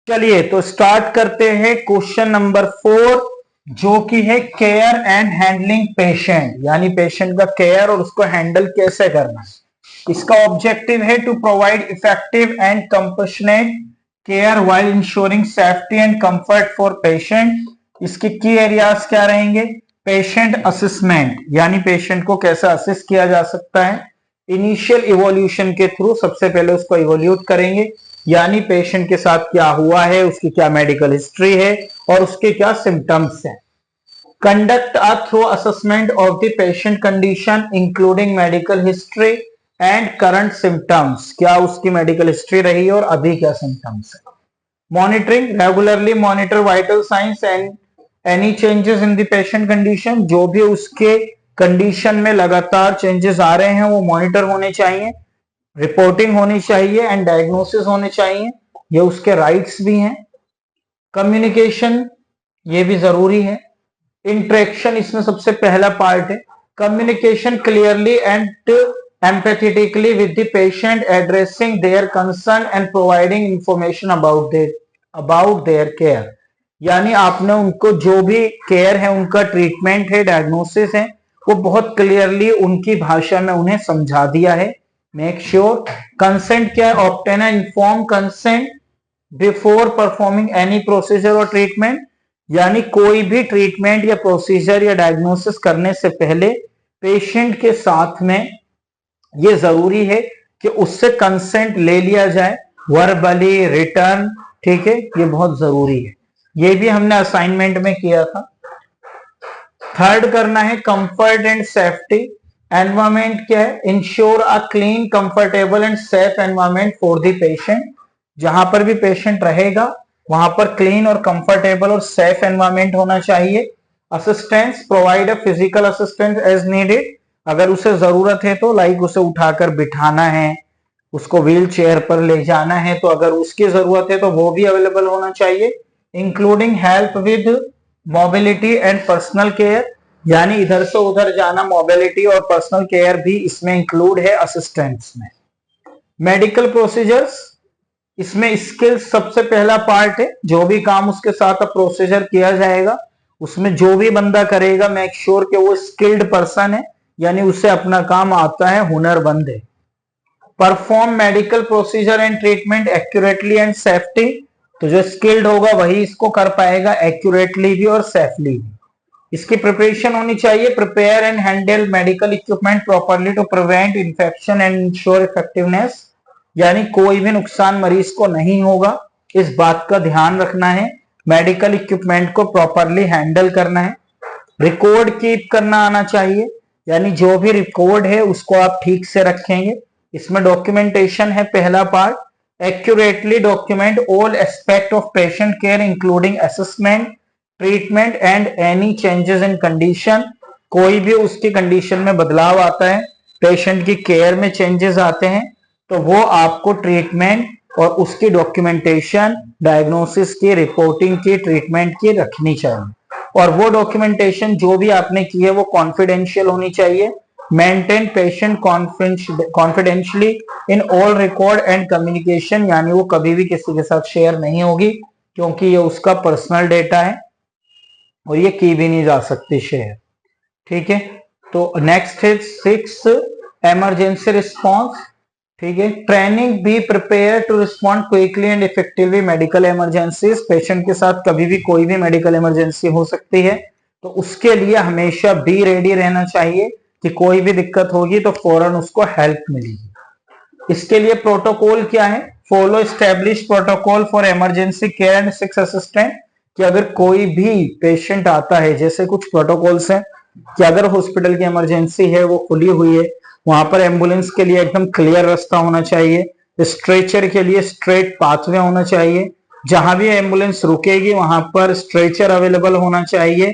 चलिए तो स्टार्ट करते हैं क्वेश्चन नंबर 4, जो कि है केयर एंड हैंडलिंग पेशेंट, यानी पेशेंट का केयर और उसको हैंडल कैसे करना है। इसका ऑब्जेक्टिव है to provide effective and compassionate care while ensuring safety and comfort for patient. इसके की एरियाज क्या रहेंगे? पेशेंट असेसमेंट, यानी पेशेंट को कैसे असेस किया जा सकता है। इनिशियल इवोल्यूशन के थ्रू सबसे पहले उसको इवोल्यूट करेंगे, यानी पेशेंट के साथ क्या हुआ है, उसकी क्या मेडिकल हिस्ट्री है और उसके क्या सिम्टम्स हैं। Conduct a thorough assessment of the patient condition including medical history and current symptoms, क्या उसकी मेडिकल हिस्ट्री रही और अभी क्या सिम्टम्स है। Monitoring, regularly monitor vital science and any changes in the patient condition, जो भी उसके कंडीशन में लगातार चेंजेस आ रहे हैं वो मॉनिटर होने चाहिए, रिपोर्टिंग होनी चाहिए एंड डायग्नोसिस होने चाहिए, ये उसके राइट्स भी हैं। कम्युनिकेशन ये भी जरूरी है। इंटरेक्शन इसमें सबसे पहला पार्ट है। Communication clearly and empathetically with the patient, addressing their concern and providing information about their care, यानी आपने उनको जो भी केयर है, उनका ट्रीटमेंट है, डायग्नोसिस है, वो बहुत क्लियरली उनकी भाषा में उन्हें समझा दिया है। मेक श्योर कंसेंट क्या है? Obtain an inform consent before performing any procedure और ट्रीटमेंट, यानी कोई भी ट्रीटमेंट या प्रोसीजर या डायग्नोसिस करने से पहले पेशेंट के साथ में ये जरूरी है कि उससे कंसेंट ले लिया जाए, वर्बली, रिटर्न, ठीक है, ये बहुत जरूरी है। ये भी हमने असाइनमेंट में किया था। थर्ड करना है कंफर्ट एंड सेफ्टी। एनवायरमेंट क्या है? Ensure a clean, comfortable and safe environment for the patient, जहां पर भी पेशेंट रहेगा वहां पर क्लीन और कंफर्टेबल और सेफ एनवायरमेंट होना चाहिए। Assistance, provide a physical assistance as needed, अगर उसे जरूरत है तो, लाइक उसे उठाकर बिठाना है, उसको व्हील चेयर पर ले जाना है, तो अगर उसकी जरूरत है तो वो भी अवेलेबल होना चाहिए। Including help with mobility and personal care, यानी इधर से उधर जाना, मोबिलिटी और पर्सनल केयर भी इसमें इंक्लूड है असिस्टेंस में। मेडिकल प्रोसीजर्स, इसमें स्किल्स सबसे पहला पार्ट है। जो भी काम उसके साथ प्रोसीजर किया जाएगा उसमें जो भी बंदा करेगा, मेक श्योर कि वो स्किल्ड पर्सन है, यानी उसे अपना काम आता है, हुनरमंद है। Perform medical procedure and treatment accurately and safety, तो जो स्किल्ड होगा वही इसको कर पाएगा एक्यूरेटली भी और सेफली भी। इसकी प्रिपरेशन होनी चाहिए, prepare and handle medical equipment properly to prevent infection and ensure effectiveness, यानी कोई भी नुकसान मरीज को नहीं होगा, इस बात का ध्यान रखना है। मेडिकल इक्विपमेंट को प्रॉपरली हैंडल करना है। रिकॉर्ड कीप करना आना चाहिए, यानी जो भी रिकॉर्ड है उसको आप ठीक से रखेंगे। इसमें डॉक्यूमेंटेशन है पहला part. Accurately document all aspect of patient care including assessment, treatment and any changes in condition, कोई भी उसकी कंडीशन में बदलाव आता है, पेशेंट की केयर में चेंजेस आते हैं, तो वो आपको ट्रीटमेंट और उसकी डॉक्यूमेंटेशन, डायग्नोसिस की, रिपोर्टिंग की, ट्रीटमेंट की रखनी चाहिए। और वो डॉक्यूमेंटेशन जो भी आपने की है वो कॉन्फिडेंशियल होनी चाहिए। Maintain patient confidentiality in all record and communication, यानी वो कभी भी किसी के साथ शेयर नहीं होगी, क्योंकि ये उसका पर्सनल डेटा है और ये की भी नहीं जा सकती शेयर, ठीक है। तो नेक्स्ट है 6, इमरजेंसी रिस्पॉन्स, ठीक है। Training, be prepare to respond quickly and effectively medical emergencies, patient के साथ कभी भी कोई भी मेडिकल इमरजेंसी हो सकती है, तो उसके लिए हमेशा बी रेडी रहना चाहिए कि कोई भी दिक्कत होगी तो फौरन उसको हेल्प मिलेगी। इसके लिए प्रोटोकॉल क्या है? Follow establish protocol for emergency care and six assistant, कि अगर कोई भी पेशेंट आता है, जैसे कुछ प्रोटोकॉल्स हैं कि अगर हॉस्पिटल की इमरजेंसी है, वो खुली हुई है, वहां पर एम्बुलेंस के लिए एकदम क्लियर रास्ता होना चाहिए, स्ट्रेचर के लिए स्ट्रेट पाथवे होना चाहिए, जहां भी एम्बुलेंस रुकेगी वहां पर स्ट्रेचर अवेलेबल होना चाहिए,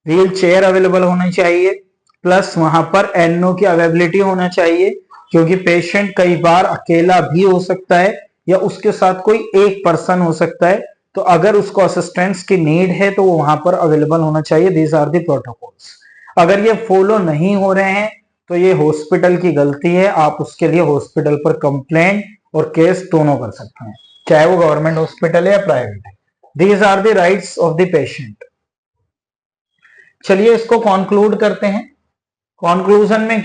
व्हील चेयर अवेलेबल होना चाहिए, प्लस वहां पर एनओ की अवेलेबिलिटी होना चाहिए, क्योंकि पेशेंट कई बार अकेला भी हो सकता है या उसके साथ कोई एक पर्सन हो सकता है, तो अगर उसको असिस्टेंस की नीड है तो वो वहां पर अवेलेबल होना चाहिए। These are the protocols. अगर ये फॉलो नहीं हो रहे हैं तो ये हॉस्पिटल की गलती है, आप उसके लिए हॉस्पिटल पर कंप्लेंट और केस दोनों कर सकते हैं। चाहे वो गवर्नमेंट हॉस्पिटल है या प्राइवेट है। These are the rights of the patient. चलिए इसको कॉन्क्लूड करते हैं। कॉन्क्लूजन में क्या